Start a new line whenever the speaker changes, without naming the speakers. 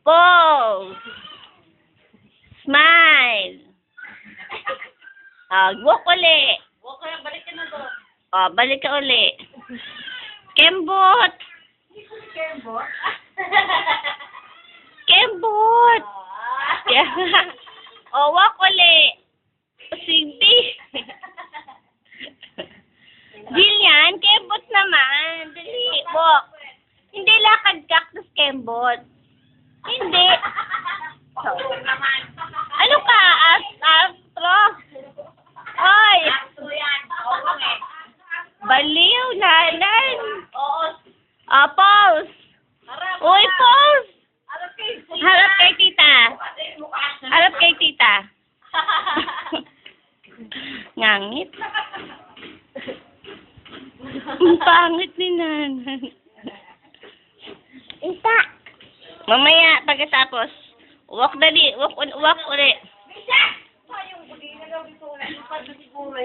Pose. Smile. Walk uli.
Walk ka, balik ka na doon.
Balik ka uli. Kembot.
Kembot?
Kembot. Walk uli. Sige. Jillian, kembot naman. Dali, walk. Hindi lakad cactus kembot. Hindi. Ano ka? Astro? Oy! Baliw, nalan.
Oo.
Pause. Uy, pause. Harap kay tita. Harap kay tita. Ngangit. Ang pangit ni nanay. Isa. Mamaya, pagkatapos, walk dali. Walk ulit.
Bisa! Sayang, hindi na daw ito. Ano pa siguro?